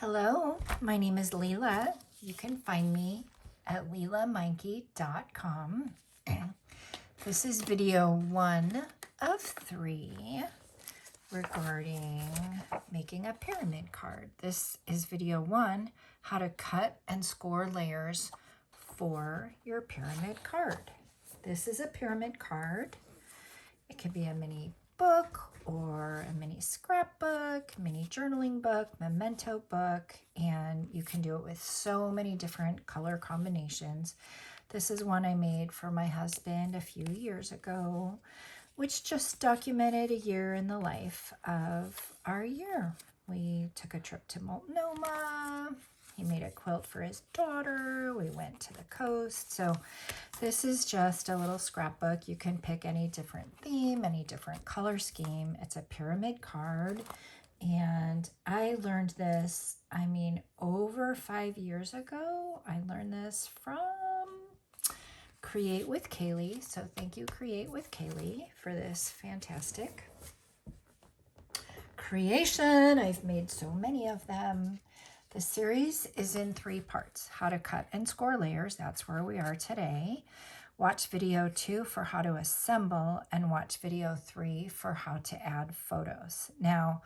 Hello, my name is Leela. You can find me at leelameinke.com. This is video 1 of 3 regarding making a pyramid card. This is video 1, how to cut and score layers for your pyramid card. This is a pyramid card. It could be a mini book or a mini scrapbook, mini journaling book, memento book, and you can do it with so many different color combinations. This is one I made for my husband a few years ago, which just documented a year in the life of our year. We took a trip to Multnomah. He made a quilt for his daughter. We went to the coast. So this is just a little scrapbook. You can pick any different theme, any different color scheme. It's a pyramid card. And I learned this, over 5 years ago. I learned this from Create with Kaylee. So thank you, Create with Kaylee, for this fantastic creation. I've made so many of them. The series is in 3 parts. How to cut and score layers, that's where we are today. Watch video 2 for how to assemble, and watch video 3 for how to add photos. Now,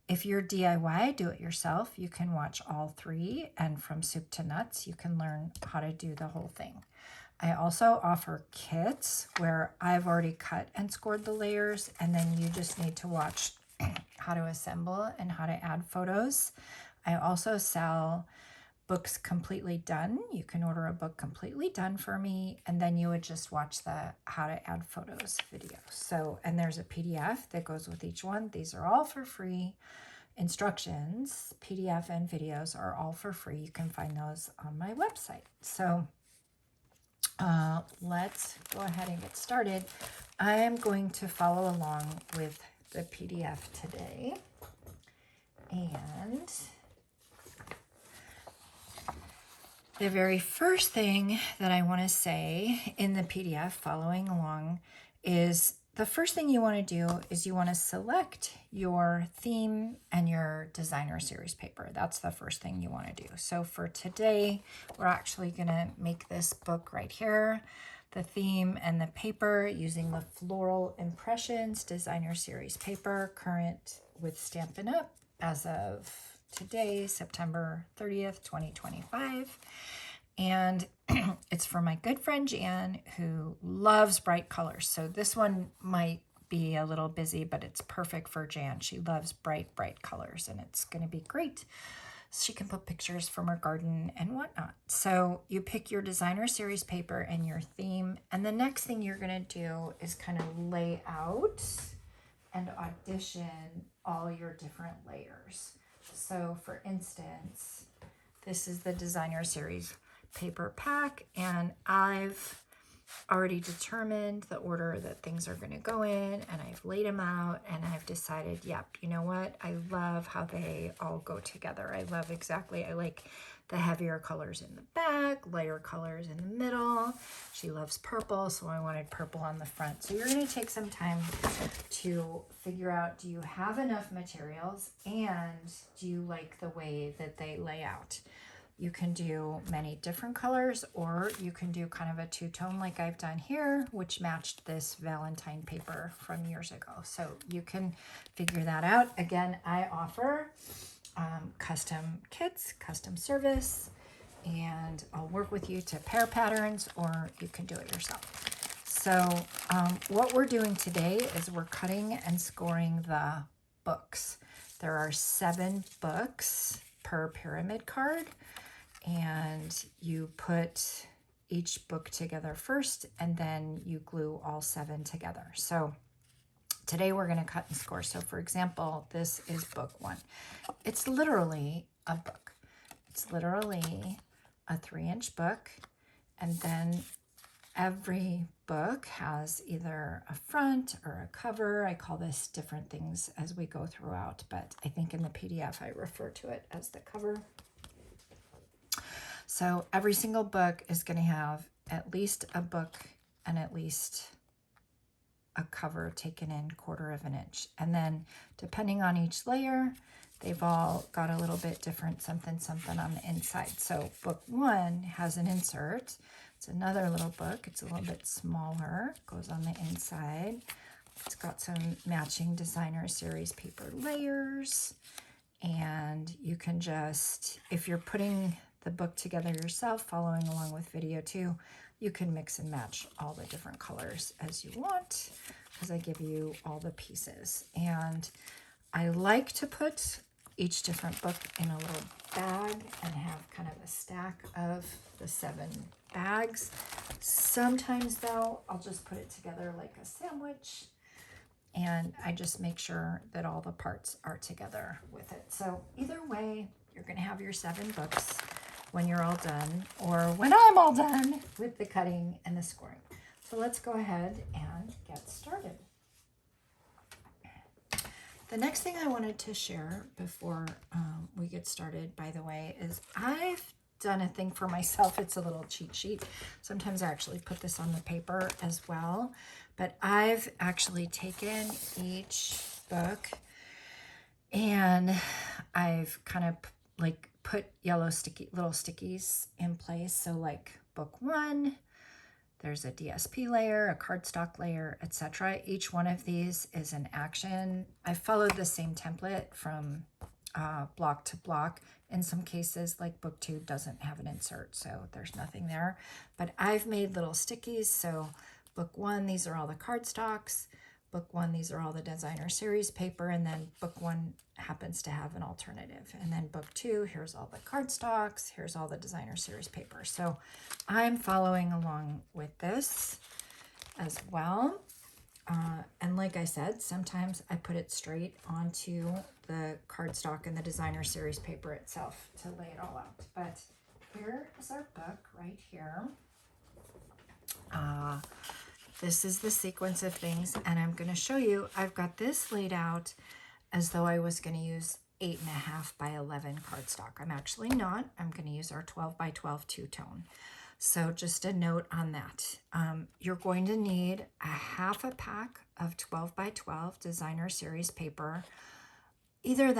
if you're DIY, do it yourself, you can watch all 3, and from soup to nuts, you can learn how to do the whole thing. I also offer kits where I've already cut and scored the layers, and then you just need to watch how to assemble and how to add photos. I also sell books completely done. You can order a book completely done for me, and then you would just watch the how to add photos video. So, and there's a PDF that goes with each one. These are all for free. Instructions, PDF and videos are all for free. You can find those on my website. So let's go ahead and get started. I am going to follow along with the PDF today. And the very first thing that I want to say in the PDF following along is the first thing you want to do is you want to select your theme and your designer series paper. That's the first thing you want to do. So for today, we're actually going to make this book right here, the theme and the paper, using the Floral Impressions designer series paper, current with Stampin' Up! As of today, September 30th, 2025. And it's for my good friend Jan, who loves bright colors. So this one might be a little busy, but it's perfect for Jan. She loves bright, bright colors, and it's going to be great. She can put pictures from her garden and whatnot. So you pick your designer series paper and your theme, and the next thing you're going to do is kind of lay out and audition all your different layers. So for instance, this is the designer series paper pack, and I've already determined the order that things are going to go in, and I've laid them out, and I've decided, yep, you know what? I love how they all go together. I like the heavier colors in the back, lighter colors in the middle. She loves purple, so I wanted purple on the front. So you're going to take some time to figure out, do you have enough materials, and do you like the way that they lay out? You can do many different colors, or you can do kind of a two-tone like I've done here, which matched this Valentine paper from years ago. So you can figure that out. Again, I offer custom kits, custom service, and I'll work with you to pair patterns, or you can do it yourself. So what we're doing today is we're cutting and scoring the books. There are 7 books per pyramid card, and you put each book together first, and then you glue all 7 together. So today we're going to cut and score. So for example, this is book 1. It's literally a book. It's literally a 3-inch book, and then every book has either a front or a cover. I call this different things as we go throughout, but I think in the PDF I refer to it as the cover. So every single book is going to have at least a book and at least a cover taken in 1/4 of an inch. And then depending on each layer, they've all got a little bit different something on the inside. So book 1 has an insert. It's another little book. It's a little bit smaller, goes on the inside. It's got some matching designer series paper layers. And you can just, if you're putting the book together yourself, following along with video too, you can mix and match all the different colors as you want, because I give you all the pieces. And I like to put each different book in a little bag and have kind of a stack of the 7 bags. Sometimes though, I'll just put it together like a sandwich, and I just make sure that all the parts are together with it. So either way, you're going to have your 7 books when you're all done, or when I'm all done with the cutting and the scoring. So let's go ahead and get started. The next thing I wanted to share before we get started, by the way, is I've done a thing for myself. It's a little cheat sheet. Sometimes I actually put this on the paper as well, but I've actually taken each book and I've kind of like put yellow little stickies in place. So like book 1, there's a DSP layer, a cardstock layer, etc. Each one of these is an action. I followed the same template from block to block. In some cases, like book 2 doesn't have an insert, so there's nothing there. But I've made little stickies. So book 1, these are all the cardstocks. Book 1, these are all the designer series paper, and then book 1 happens to have an alternative. And then book 2, here's all the cardstocks, here's all the designer series paper. So I'm following along with this as well. And like I said, sometimes I put it straight onto the cardstock and the designer series paper itself to lay it all out. But here is our book right here. This is the sequence of things, and I'm going to show you, I've got this laid out as though I was going to use 8.5 by 11 cardstock. I'm actually not. I'm going to use our 12 by 12 two-tone. So just a note on that. You're going to need a half a pack of 12 by 12 designer series paper. Either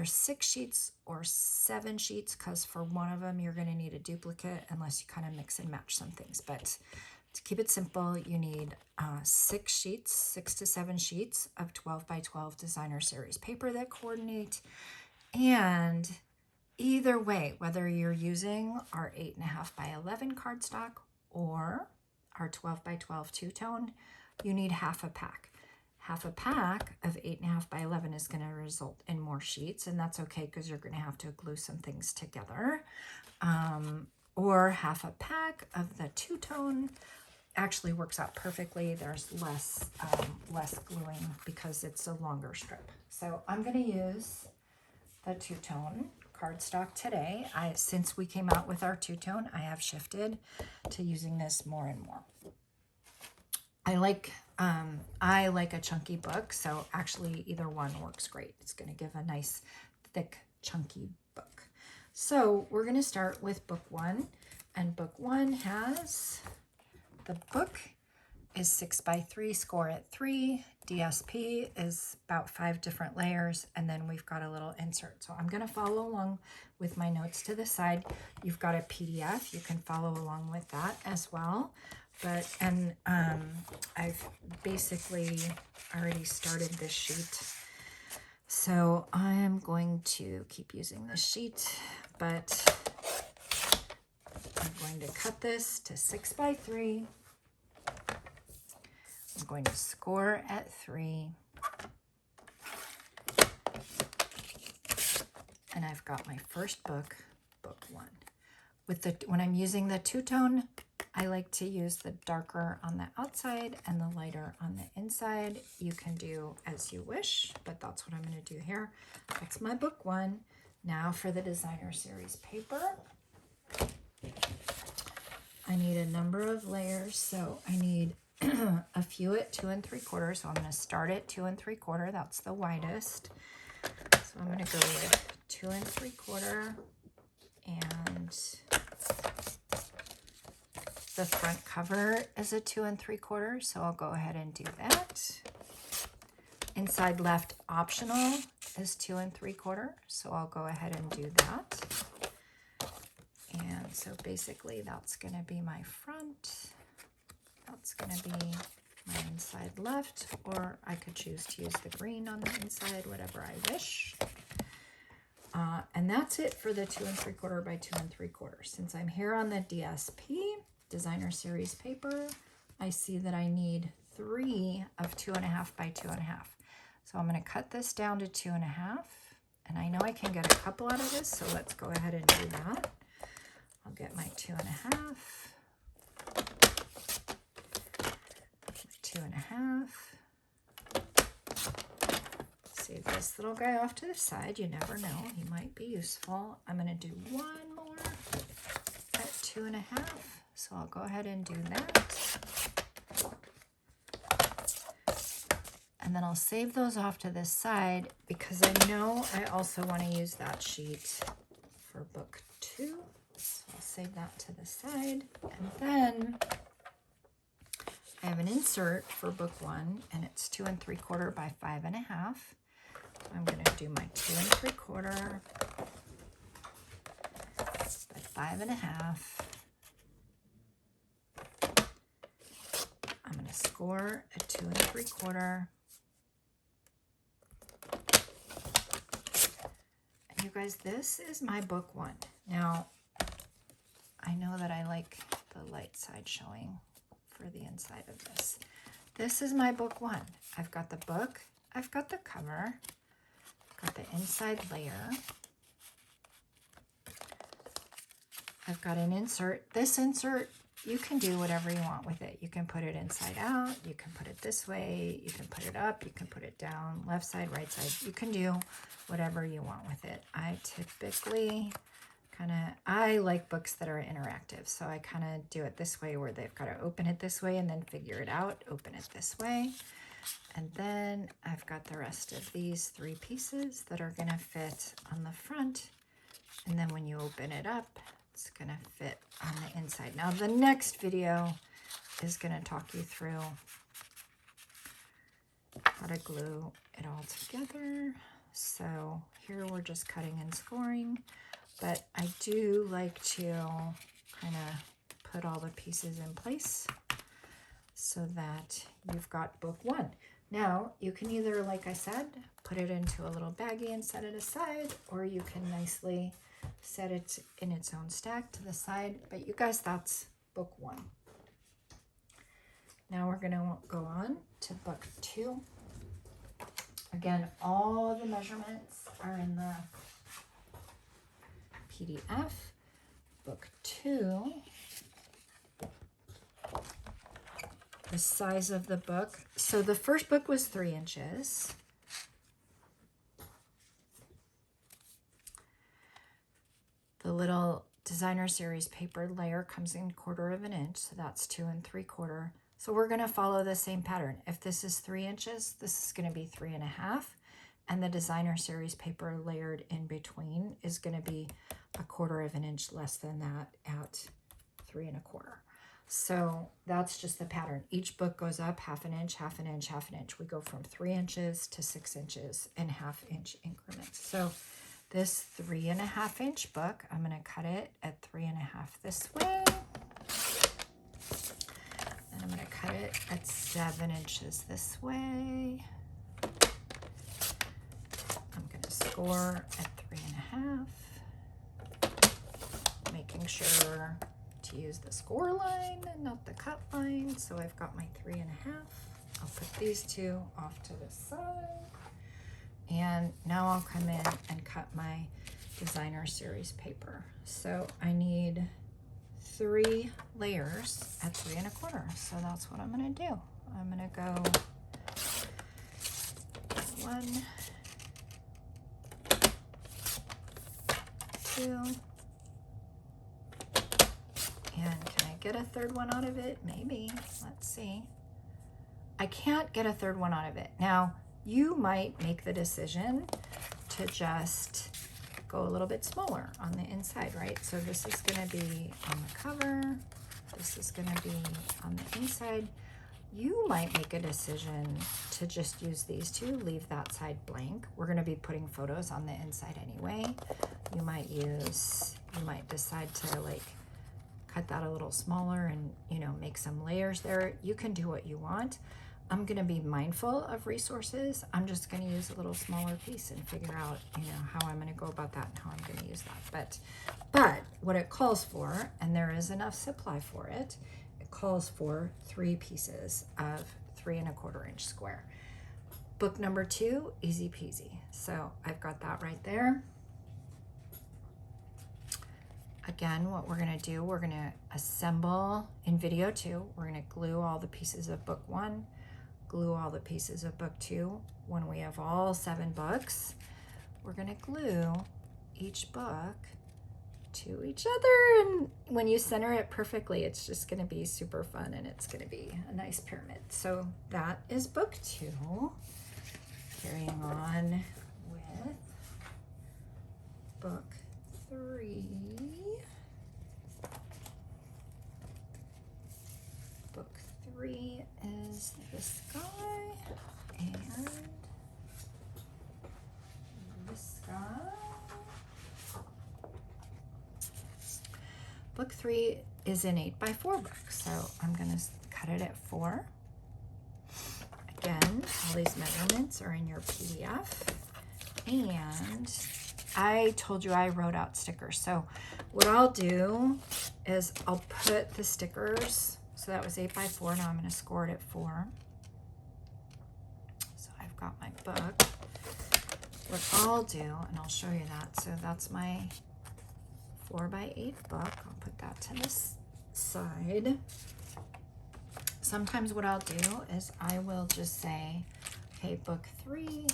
6 sheets or 7 sheets, because for one of them you're going to need a duplicate unless you kind of mix and match some things. But to keep it simple, you need 6 to 7 sheets of 12 by 12 designer series paper that coordinate. And either way, whether you're using our 8.5 by 11 cardstock or our 12 by 12 two-tone, you need half a pack. Half a pack of 8.5 by 11 is going to result in more sheets, and that's okay because you're going to have to glue some things together. Or half a pack of the two-tone actually works out perfectly. There's less gluing because it's a longer strip. So I'm going to use the two-tone cardstock today. Since we came out with our two-tone, I have shifted to using this more and more. I like a chunky book, so actually either one works great. It's going to give a nice, thick, chunky book. So we're going to start with book 1, and book 1 has, the book is 6 by 3, score at 3. DSP is about 5 different layers, and then we've got a little insert. So I'm going to follow along with my notes to the side. You've got a PDF. You can follow along with that as well. And I've basically already started this sheet. So I'm going to keep using this sheet, but I'm going to cut this to 6 by 3. I'm going to score at 3. And I've got my first book, book 1. When I'm using the two-tone, I like to use the darker on the outside and the lighter on the inside. You can do as you wish, but that's what I'm going to do here. That's my book 1. Now for the designer series paper. I need a number of layers, so I need a few at 2 3/4. So I'm going to start at 2 3/4. That's the widest. So I'm going to go with 2 3/4, and the front cover is a 2 3/4. So I'll go ahead and do that. Inside left optional. is 2 3/4, so I'll go ahead and do that. And so basically that's going to be my front. That's going to be my inside left, or I could choose to use the green on the inside, whatever I wish. And that's it for the 2 3/4 by 2 3/4. Since I'm here on the DSP, Designer Series paper, I see that I need 3 of 2.5 by 2.5. So I'm going to cut this down to 2.5, and I know I can get a couple out of this, so let's go ahead and do that. I'll get my 2.5, 2.5. Save this little guy off to the side. You never know, he might be useful. I'm going to do one more at 2.5, so I'll go ahead and do that. And then I'll save those off to this side because I know I also want to use that sheet for book 2. So I'll save that to the side. And then I have an insert for book 1, and it's 2 3/4 by 5.5. I'm going to do my 2 3/4 by 5.5. I'm going to score a 2 3/4. And you guys, this is my book 1. Now, I know that I like the light side showing for the inside of this. This is my book 1. I've got the book, I've got the cover, got the inside layer. I've got an insert. This insert, you can do whatever you want with it. You can put it inside out, you can put it this way, you can put it up, you can put it down, left side, right side. You can do whatever you want with it. I typically I like books that are interactive, so I kind of do it this way where they've got to open it this way and then figure it out, open it this way. And then I've got the rest of these 3 pieces that are going to fit on the front. And then when you open it up, it's going to fit on the inside. Now the next video is going to talk you through how to glue it all together. So here we're just cutting and scoring. But I do like to kind of put all the pieces in place so that you've got book 1. Now, you can either, like I said, put it into a little baggie and set it aside, or you can nicely set it in its own stack to the side. But you guys, that's book 1. Now we're going to go on to book 2. Again, all the measurements are in the PDF. Book 2, the size of the book. So the first book was 3 inches. The little Designer Series paper layer comes in 1/4 inch, so that's 2 3/4. So we're going to follow the same pattern. If this is 3 inches, this is going to be 3.5. And the Designer Series paper layered in between is going to be 1/4 inch less than that at 3 1/4. So that's just the pattern. Each book goes up 1/2 inch, 1/2 inch, 1/2 inch. We go from 3 inches to 6 inches in 1/2 inch increments. So this 3.5 inch book, I'm going to cut it at 3.5 this way. And I'm going to cut it at 7 inches this way. I'm going to score at 3.5. Making sure to use the score line and not the cut line. So I've got my 3.5. I'll put these 2 off to the side. And now I'll come in and cut my Designer Series paper. So I need 3 layers at 3 1/4. So that's what I'm going to do. I'm going to go 1, 2, and can I get a 3rd one out of it? Maybe. Let's see. I can't get a 3rd one out of it. Now, you might make the decision to just go a little bit smaller on the inside, right? So this is going to be on the cover. This is going to be on the inside. You might make a decision to just use these two, leave that side blank. We're gonna be putting photos on the inside anyway. You might decide to like cut that a little smaller and, you know, make some layers there. You can do what you want. I'm gonna be mindful of resources. I'm just gonna use a little smaller piece and figure out, you know, how I'm gonna go about that and how I'm gonna use that. But what it calls for, and there is enough supply for it, it calls for 3 pieces of 3 1/4 inch square. Book number 2, easy peasy. So I've got that right there. Again, what we're gonna do, we're gonna assemble in video 2, we're gonna glue all the pieces of book 1, glue all the pieces of book 2. When we have all 7 books, we're gonna glue each book to each other, and when you center it perfectly, it's just gonna be super fun and it's gonna be a nice pyramid. So that is book 2. Carrying on with book 3. Book 3 is this guy and this guy. Book 3 is an 8x4 book, so I'm going to cut it at 4. Again, all these measurements are in your PDF. And I told you I wrote out stickers. So what I'll do is I'll put the stickers, so that was 8x4, now I'm going to score it at 4. So I've got my book. What I'll do, and I'll show you that, so that's my 4x8 book. I'll put that to this side. Sometimes what I'll do is I will just say, okay, book 3,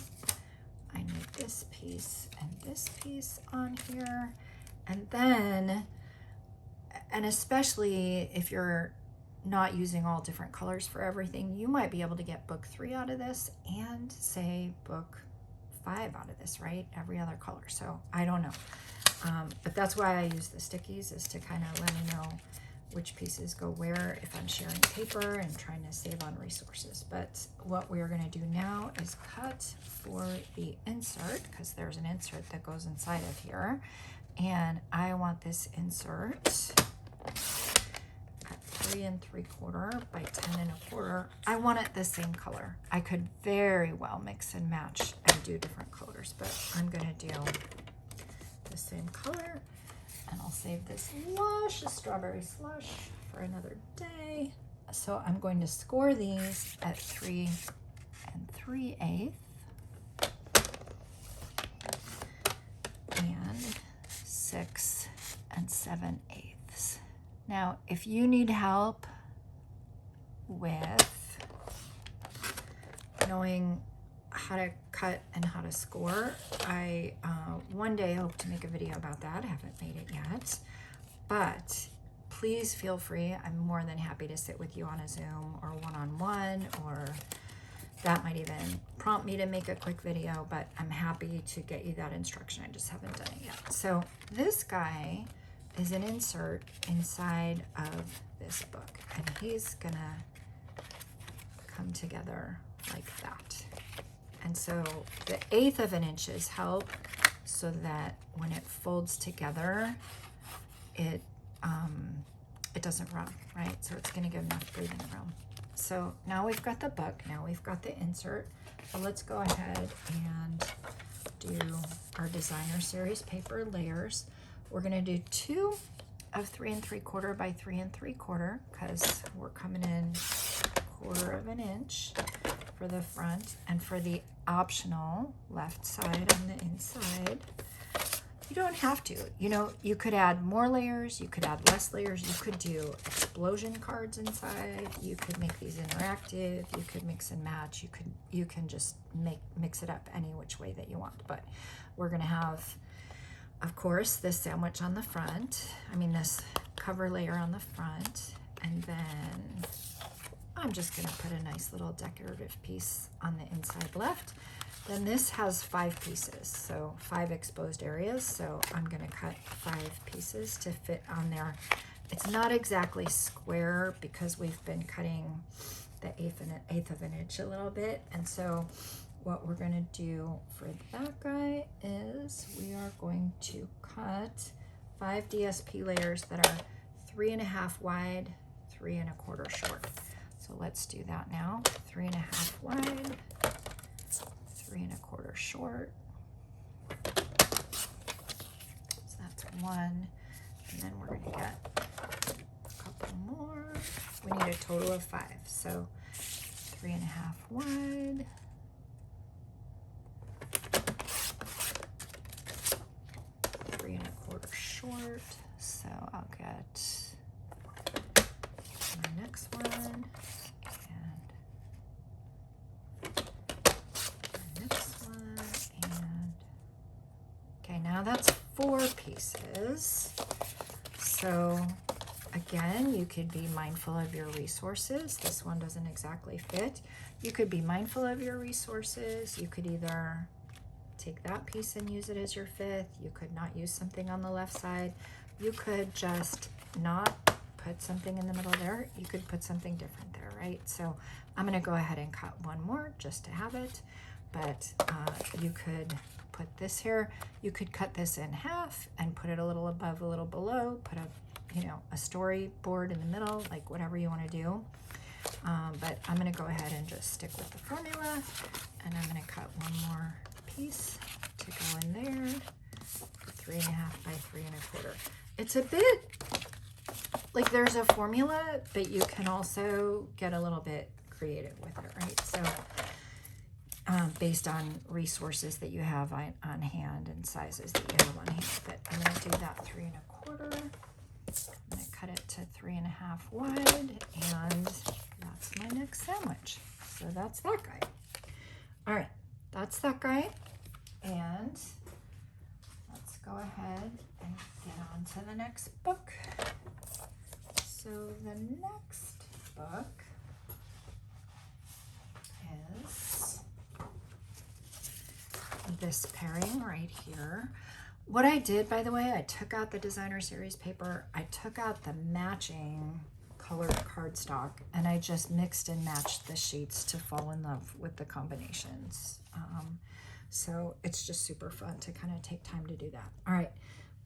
I need this piece and this piece on here. And then, and especially if you're not using all different colors for everything, you might be able to get book 3 out of this and say book 5 out of this, right? Every other color. So I don't know. But that's why I use the stickies, is to kind of let me know which pieces go where if I'm sharing paper and trying to save on resources. But what we're going to do now is cut for the insert, because there's an insert that goes inside of here. And I want this insert at 3 3/4 by 10 1/4. I want it the same color. I could very well mix and match and do different colors, but I'm going to do the same color, and I'll save this slush, a strawberry slush, for another day. So I'm going to score these at 3 3/8 and 6 7/8. Now, if you need help with knowing how to cut and how to score, I one day hope to make a video about that. I haven't made it yet, but please feel free. I'm more than happy to sit with you on a Zoom or one-on-one, or that might even prompt me to make a quick video, but I'm happy to get you that instruction. I just haven't done it yet. So this guy is an insert inside of this book, and he's gonna come together like that. And so the 1/8 of an inches help so that when it folds together, it doesn't run, right? So it's gonna give enough breathing room. So now we've got the book, now we've got the insert. So let's go ahead and do our designer series paper layers. We're gonna do 2 of 3 3/4 by 3 3/4, because we're coming in 1/4 of an inch for the front, and for the optional left side on the inside, you don't have to. You know, you could add more layers, you could add less layers, you could do explosion cards inside, you could make these interactive, you could mix and match, you can just mix it up any which way that you want. But we're gonna have, of course, this sandwich on the front, this cover layer on the front, and then I'm just gonna put a nice little decorative piece on the inside left. Then this has 5 pieces, so 5 exposed areas. So I'm gonna cut 5 pieces to fit on there. It's not exactly square because we've been cutting the eighth of an inch a little bit. And so what we're gonna do for that guy is we are going to cut 5 DSP layers that are 3.5 wide, 3 1/4 short. So let's do that now. 3.5 wide, 3 1/4 short. So that's 1. And then we're gonna get a couple more. We need a total of 5. So 3.5 wide. 3 1/4 short. So I'll get my next one and the next one, and okay, now that's 4 pieces. So again, you could be mindful of your resources. This one doesn't exactly fit. You could be mindful of your resources. You could either take that piece and use it as your 5th. You could not use something on the left side. You could just not put something in the middle there. You could put something different there, right? So I'm gonna go ahead and cut one more just to have it, but you could put this here. You could cut this in half and put it a little above, a little below, put a, you know, a storyboard in the middle, like whatever you wanna do. But I'm gonna go ahead and just stick with the formula, and I'm gonna cut one more piece to go in there, 3.5 by 3 1/4. It's a bit like there's a formula, but you can also get a little bit creative with it, right? So based on resources that you have on hand and sizes that you have on hand. But I'm gonna do that 3 1/4. I'm gonna cut it to 3.5 wide, and that's my next sandwich. So that's that guy. All right, that's that guy. And let's go ahead and get on to the next book. So the next book is this pairing right here. What I did, by the way, I took out the designer series paper. I took out the matching colored cardstock, and I just mixed and matched the sheets to fall in love with the combinations. So it's just super fun to kind of take time to do that. All right,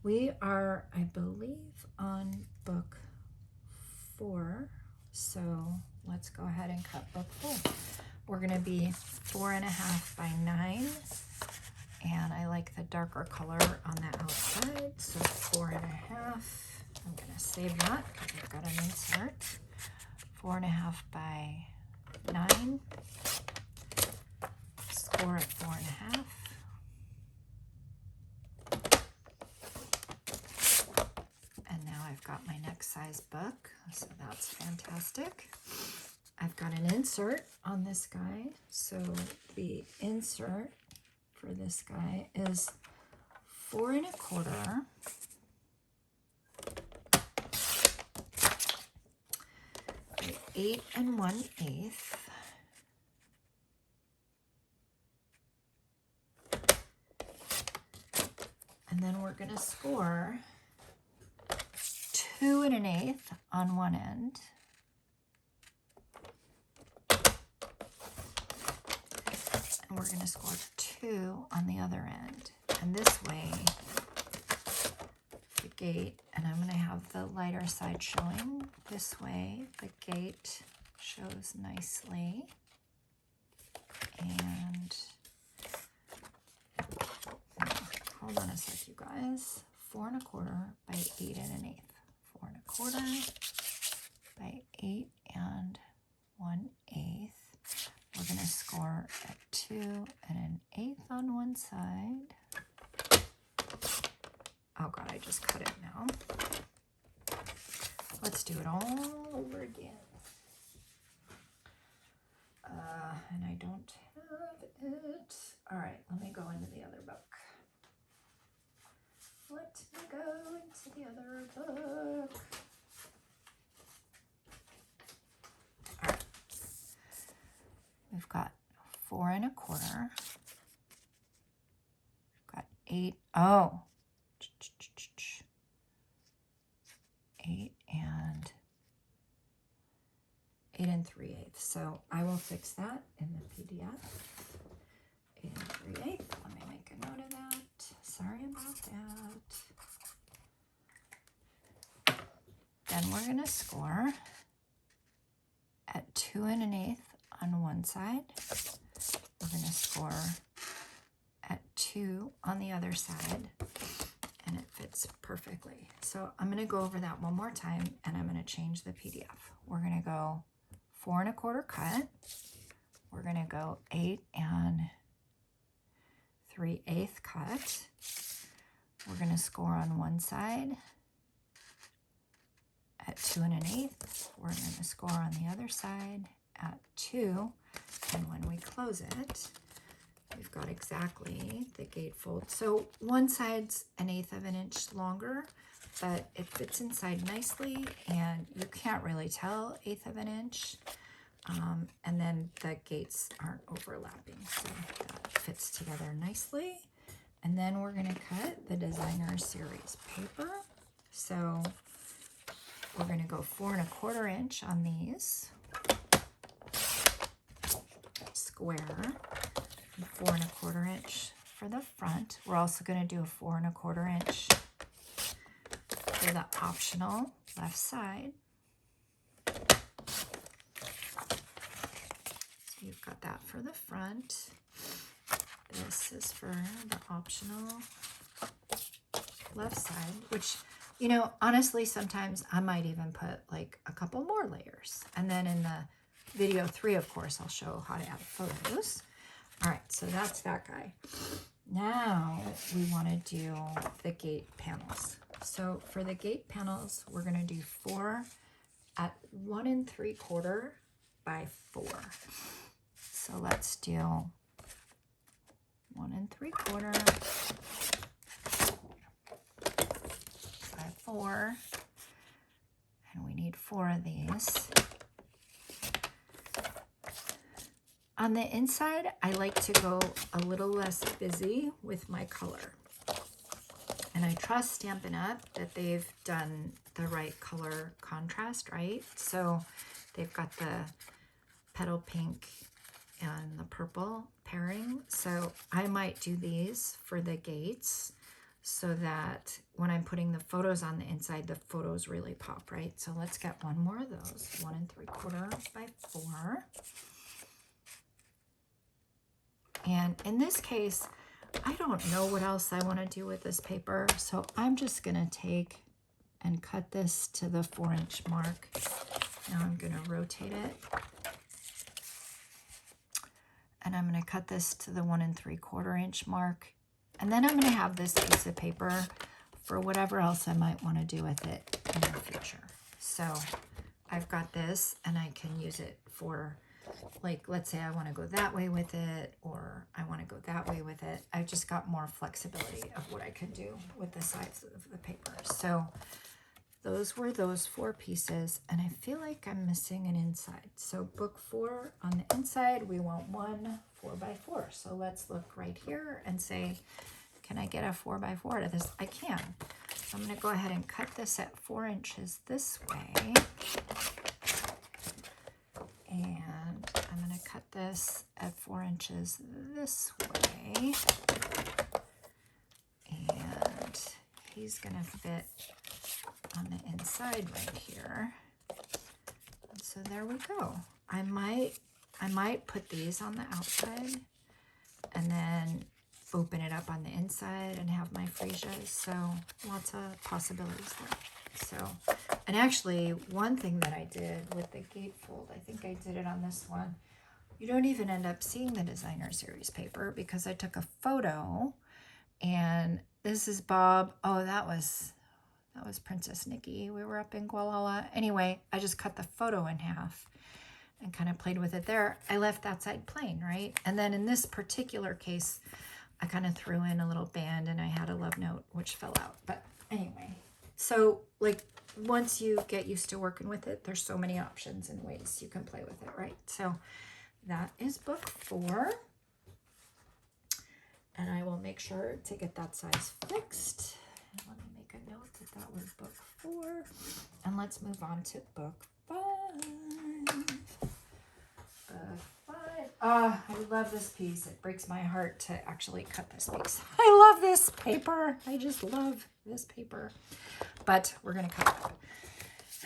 we are, I believe, on book 4. So let's go ahead and cut book 4. We're gonna be 4.5 by 9. And I like the darker color on the outside, so 4.5. I'm gonna save that because I've got an insert. 4.5 by 9. Score at 4.5. And now I've got my next size book, so that's fantastic. I've got an insert on this guide, so the insert for this guy is 4 1/4 by 8 1/8. And then we're gonna score 2 1/8 on one end. And we're gonna score 2 on the other end. And this way, the gate, and I'm gonna have the lighter side showing. This way, the gate shows nicely. And hold on a sec, you guys. 4 1/4 by 8 1/8. 4 1/4 by 8 1/8. We're gonna score at 2 1/8 on one side. Oh God, I just cut it now. Let's do it all over again. And I don't have it. All right, let me go into the other book. Let me go into the other book. All right. We've got 4 1/4. We've got 8. Oh. 8 8 3/8. So I will fix that in the PDF. 8 3/8. Let me make a note of that. Sorry about that. Then we're going to score at 2 1/8 on one side. We're going to score at 2 on the other side, and it fits perfectly. So I'm going to go over that one more time, and I'm going to change the PDF. We're going to go 4 1/4 cut. We're going to go 8 3/8 cut. We're going to score on one side at 2 1/8. We're going to score on the other side at 2, and when we close it, we've got exactly the gatefold. So one side's 1/8 of an inch longer, but it fits inside nicely, and you can't really tell 1/8 of an inch. And then the gates aren't overlapping, so that fits together nicely. And then we're going to cut the designer series paper. So we're going to go 4 1/4 inch on these, square, and 4 1/4 inch for the front. We're also going to do a 4 1/4 inch for the optional left side. So you've got that for the front. This is for the optional left side, which, you know, honestly, sometimes I might even put like a couple more layers. And then in the video 3, of course, I'll show how to add photos. All right, so that's that guy. Now we want to do the gate panels. So for the gate panels, we're going to do 4 at 1 3/4 by 4. So let's do 1 3/4 by 4, and we need 4 of these. On the inside, I like to go a little less busy with my color. And I trust Stampin' Up! That they've done the right color contrast, right? So they've got the petal pink and the purple pairing. So I might do these for the gates so that when I'm putting the photos on the inside, the photos really pop, right? So let's get one more of those. 1 3/4 by 4. And in this case, I don't know what else I want to do with this paper, so I'm just going to take and cut this to the 4-inch mark. Now I'm going to rotate it, and I'm going to cut this to the 1 3/4 inch mark, and then I'm going to have this piece of paper for whatever else I might want to do with it in the future. So I've got this, and I can use it for, like, let's say I want to go that way with it, or I want to go that way with it. I've just got more flexibility of what I can do with the size of the paper. So those were those 4 pieces, and I feel like I'm missing an inside. So book 4 on the inside, we want 1 4 by 4. So let's look right here and say, can I get a 4 by 4 out of this? I can. So I'm going to go ahead and cut this at 4 inches this way. And I'm going to cut this at 4 inches this way. And he's going to fit on the inside right here. And so there we go. I might put these on the outside and then open it up on the inside and have my freesias. So lots of possibilities there. So, and actually one thing that I did with the gatefold, I think I did it on this one, you don't even end up seeing the designer series paper because I took a photo, and this is Bob. Oh, that was Princess Nikki. We were up in Gualala. Anyway, I just cut the photo in half and kind of played with it there. I left that side plain, right? And then in this particular case, I kind of threw in a little band, and I had a love note which fell out. But anyway, so like once you get used to working with it, there's so many options and ways you can play with it, right? So that is book 4. And I will make sure to get that size fixed. And let me make a note that that was book 4. And let's move on to book 5. I love this piece. It breaks my heart to actually cut this piece. I love this paper. I just love this paper. But we're going to cut it.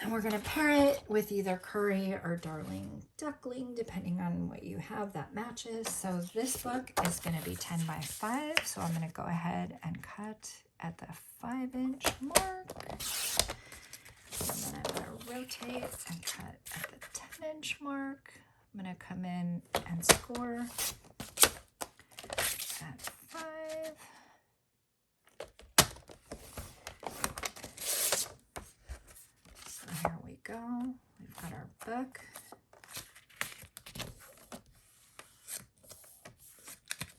And we're going to pair it with either curry or darling duckling, depending on what you have that matches. So this book is going to be 10 by 5. So I'm going to go ahead and cut at the 5-inch mark. And then I'm going to rotate and cut at the 10-inch mark. I'm going to come in and score at 5. So here we go. We've got our book.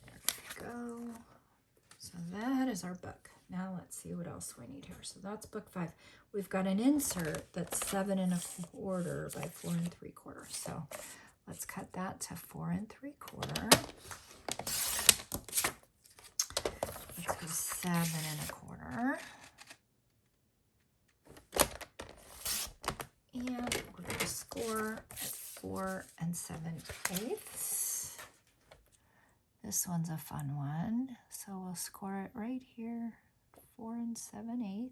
There we go. So that is our book. Now let's see what else we need here. So that's book 5. We've got an insert that's 7 1/4 by 4 3/4. So let's cut that to 4 3/4. Let's go 7 1/4. And we're going to score at 4 7/8. This one's a fun one. So we'll score it right here, 4 7/8.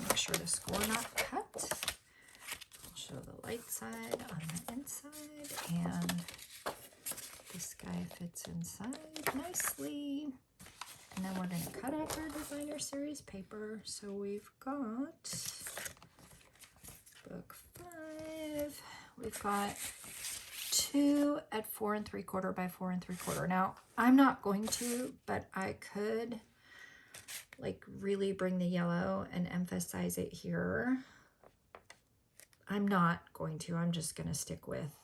Make sure to score not cut. I'll show the light side on the inside, and this guy fits inside nicely. And then we're going to cut up our designer series paper. So we've got book 5. We've got 2 at 4 3/4 by 4 3/4. Now I'm not going to, but I could like really bring the yellow and emphasize it here. I'm not going to. I'm just going to stick with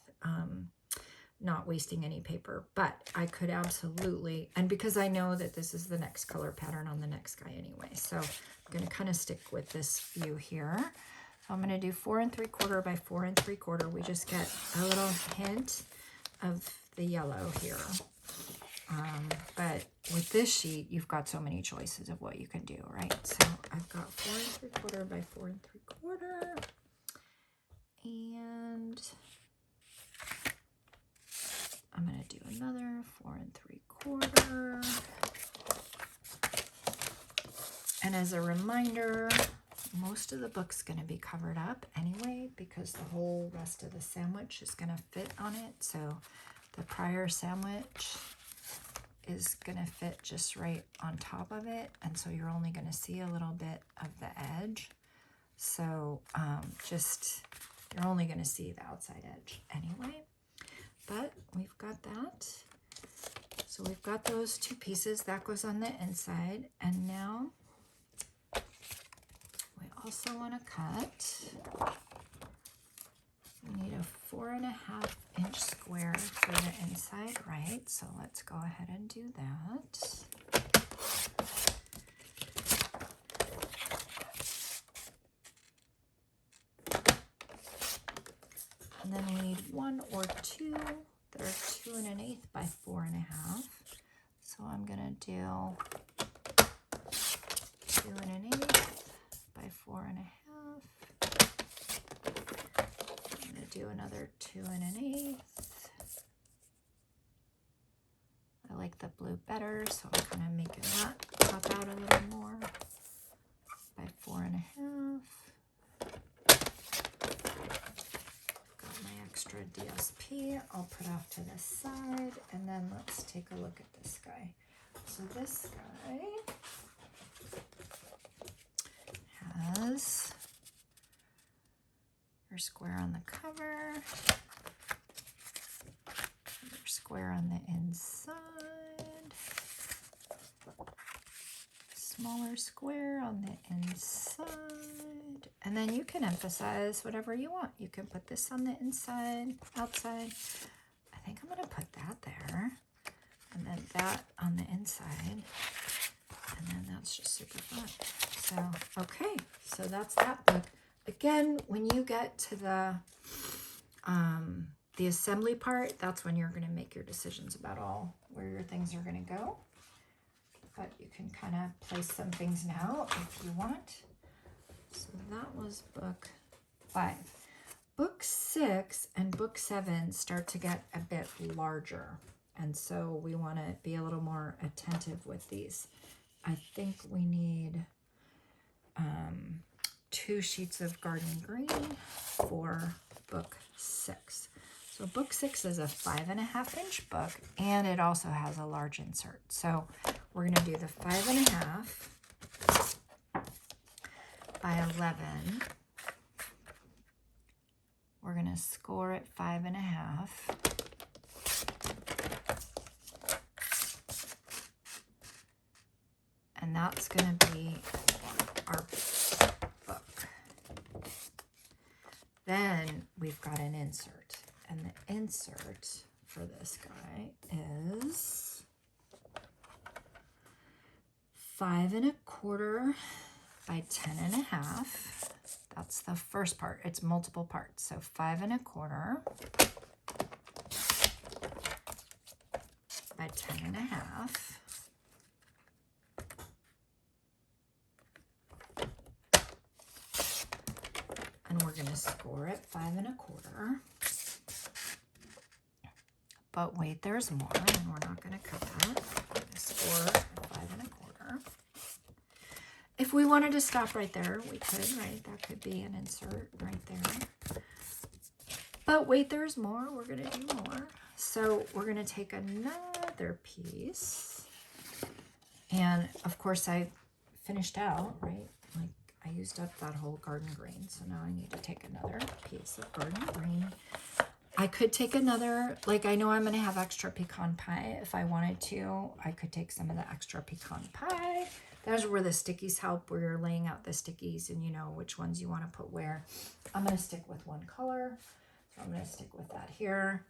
not wasting any paper, but I could absolutely, and because I know that this is the next color pattern on the next guy anyway, so I'm going to kind of stick with this view here. So I'm going to do 4 3/4 by 4 3/4. We just get a little hint of the yellow here. But with this sheet, you've got so many choices of what you can do, right? So I've got 4 3/4 by 4 3/4. And I'm going to do another 4 3/4. And as a reminder, most of the book's going to be covered up anyway, because the whole rest of the sandwich is going to fit on it. So the prior sandwich is going to fit just right on top of it. And so you're only going to see a little bit of the edge. So you're only going to see the outside edge anyway. But we've got that. So we've got those 2 pieces. That goes on the inside. And now we also want to cut. We need a 4 1/2-inch square for the inside, right? So let's go ahead and do that. And then we need 1 or 2. They're 2 1/8 by 4 1/2. So I'm going to do 2 1/8 by 4 1/2. I'm going to do another 2 1/8. I like the blue better, so I'm kind of making that pop out a little more by 4 1/2. Got my extra DSP. I'll put off to the side, and then let's take a look at this guy. So this guy has your square on the cover, your square on the inside, smaller square on the inside, and then you can emphasize whatever you want. You can put this on the inside, outside. I think I'm going to put that there, and then that on the inside, and then that's just super fun. So, okay, so that's that book. Again, when you get to the assembly part, that's when you're going to make your decisions about where your things are going to go. But you can kind of place some things now if you want. So that was book 5. book 6 and book 7 start to get a bit larger. And so we want to be a little more attentive with these. I think we need 2 sheets of garden green for book 6. So book 6 is a 5.5 inch book, and it also has a large insert. So we're going to do the 5.5 by 11. We're going to score at 5.5. And that's going to be our book. Then we've got an insert. And the insert for this guy is 5.25 by 10.5. That's the first part. It's multiple parts. So 5.25 by 10.5. And we're going to score at 5.25. But wait, there's more, and we're not going to cut that. We're going to score at 5.25. If we wanted to stop right there, we could, right? That could be an insert right there. But wait, there's more. We're going to do more. So we're going to take another piece. And of course, I finished out, right? Like I used up that whole garden green. So now I need to take another piece of garden green. I could take another, like I know I'm going to have extra pecan pie. If I wanted to, I could take some of the extra pecan pie. That's where the stickies help, where you're laying out the stickies and you know which ones you want to put where. I'm going to stick with one color. So I'm going to stick with that here.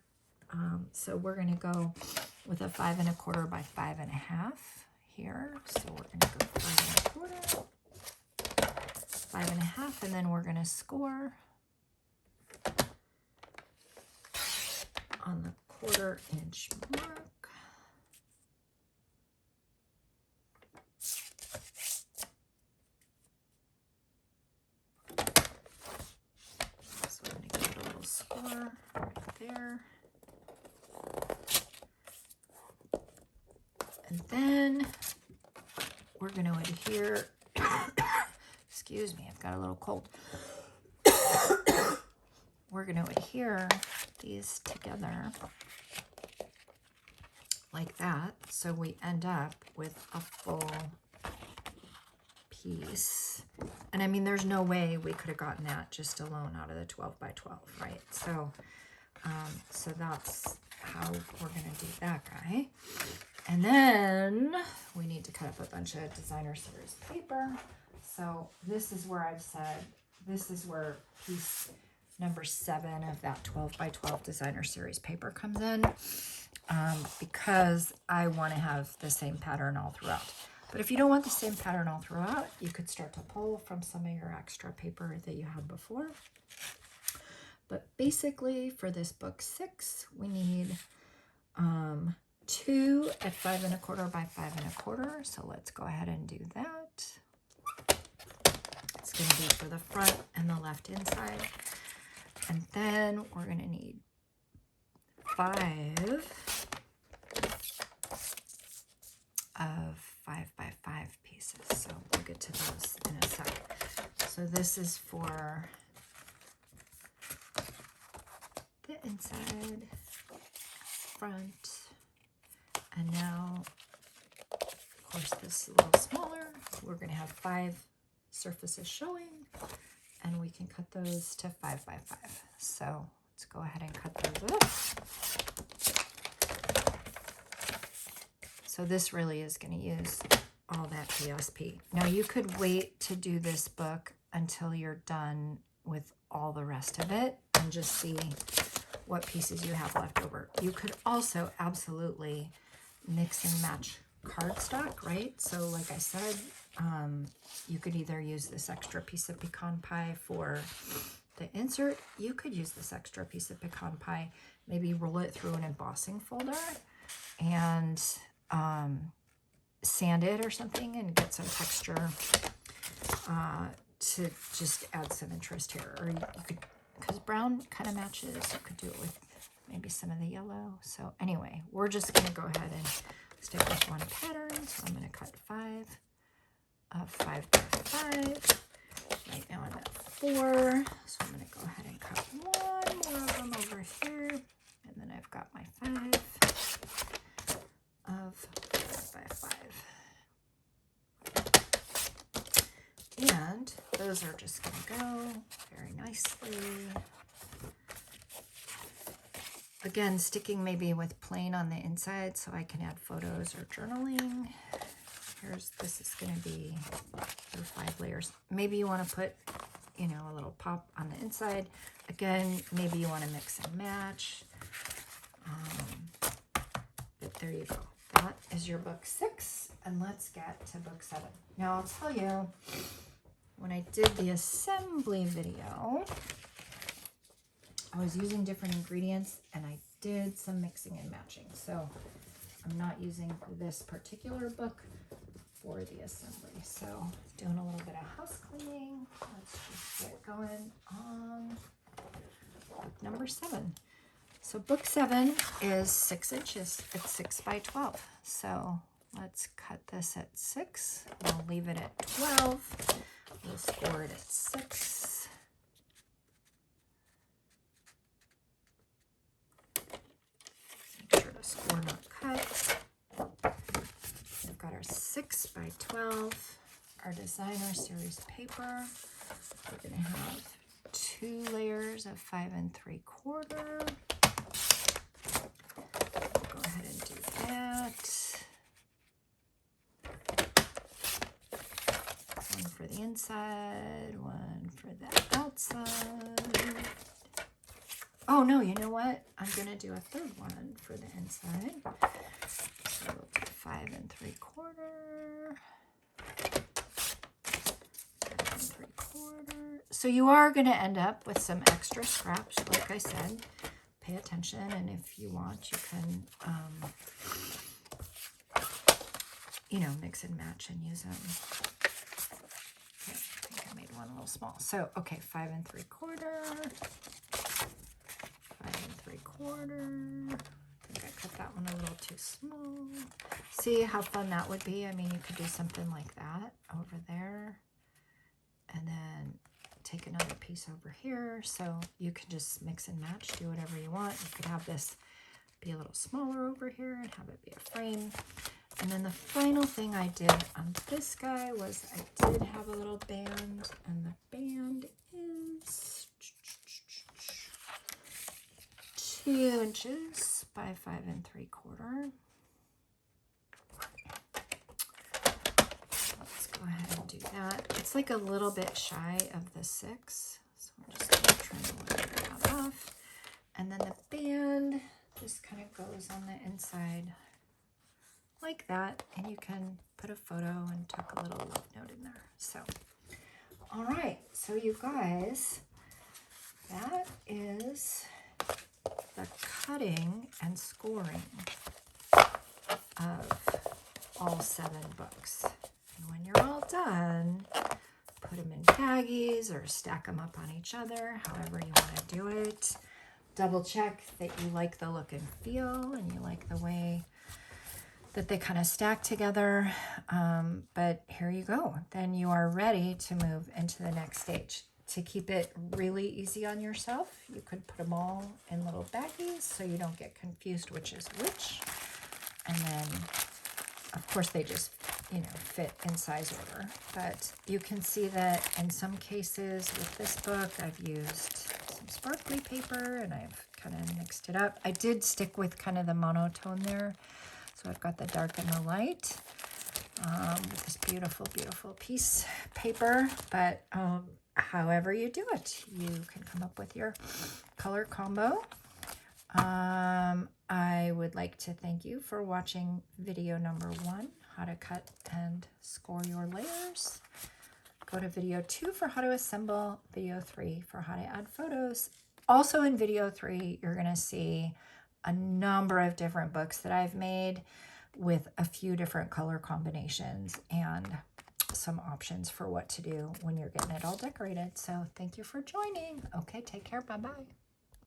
So we're going to go with a 5.25 by 5.5 here. So we're going to go 5.25, 5.5, and then we're going to score on the 1/4 inch mark. So we're going to give it a little score right there. And then we're going to adhere, excuse me, I've got a little cold. We're going to adhere these together like that, so we end up with a full piece. And I mean, there's no way we could have gotten that just alone out of the 12 by 12, right? So so that's how we're going to do that guy. And then we need to cut up a bunch of designer series paper. So this is where I've said, this is where piece number 7 of that 12 by 12 designer series paper comes in, because I want to have the same pattern all throughout. But if you don't want the same pattern all throughout, you could start to pull from some of your extra paper that you had before. But basically for this book 6, we need 2 at 5.25 by 5.25. So let's go ahead and do that. It's going to be for the front and the left inside. And then we're going to need 5 of 5 by 5 pieces. So we'll get to those in a sec. So this is for the inside, front, and now, of course, this is a little smaller. We're going to have 5 surfaces showing, and we can cut those to 5 by 5. So let's go ahead and cut those up. So this really is going to use all that PSP. Now you could wait to do this book until you're done with all the rest of it and just see what pieces you have left over. You could also absolutely mix and match cardstock, right? So like I said, you could either use this extra piece of pecan pie for the insert. You could use this extra piece of pecan pie, maybe roll it through an embossing folder and sand it or something and get some texture to just add some interest here. Or you could because brown kind of matches. You could do it with maybe some of the yellow. So anyway, we're just going to go ahead and stick with one pattern. So I'm going to cut 5 of 5 by 5. Right now I'm at 4. So I'm going to go ahead and cut one more of them over here. And then I've got my 5 of 5 by 5. And those are just going to go very nicely. Again, sticking maybe with plain on the inside so I can add photos or journaling. This is going to be your 5 layers. Maybe you want to put, you know, a little pop on the inside. Again, maybe you want to mix and match. But there you go. That is your book 6. And let's get to book 7. Now I'll tell you, when I did the assembly video, I was using different ingredients and I did some mixing and matching. So I'm not using this particular book for the assembly. So doing a little bit of house cleaning. Let's just get going on book number 7. So book 7 is 6 inches. It's 6 by 12. So let's cut this at 6. We'll leave it at 12. We'll score it at 6. Make sure to score, not cut. We've got our 6 by 12, our designer series paper. We're going to have 2 layers of 5 3/4. Go ahead and do that. One for the inside, one for the outside. Oh no, you know what? I'm going to do a 3rd one for the inside. So we'll put 5 3/4. 5 3/4. So you are going to end up with some extra scraps, like I said. Pay attention, and if you want, you can, you know, mix and match and use them. Okay, I think I made one a little small. So, okay, 5 3/4. 5 3/4. I think I cut that one a little too small. See how fun that would be? I mean, you could do something like that over there. And then take another piece over here. So you can just mix and match, do whatever you want. You could have this be a little smaller over here and have it be a frame. And then the final thing I did on this guy was I did have a little band, and the band is 2 inches by 5 3/4. Let's go ahead and do that. It's like a little bit shy of the 6, so I'm just going to try to work that off. And then the band just kind of goes on the inside like that, and you can put a photo and tuck a little love note in there. So, all right, so you guys, that is the cutting and scoring of all 7 books. And when you're all done, put them in baggies or stack them up on each other, however you want to do it. Double check that you like the look and feel and you like the way that they kind of stack together. But here you go. Then you are ready to move into the next stage. To keep it really easy on yourself, you could put them all in little baggies so you don't get confused which is which. And then, of course, they just, you know, fit in size order. But you can see that in some cases with this book, I've used some sparkly paper and I've kind of mixed it up. I did stick with kind of the monotone there. So I've got the dark and the light with this beautiful, beautiful piece paper. But however you do it, you can come up with your color combo. I would like to thank you for watching video number 1, how to cut and score your layers. Go to video 2 for how to assemble, video 3 for how to add photos. Also in video 3, you're going to see a number of different books that I've made with a few different color combinations, and some options for what to do when you're getting it all decorated. So thank you for joining. Okay, take care. Bye-bye.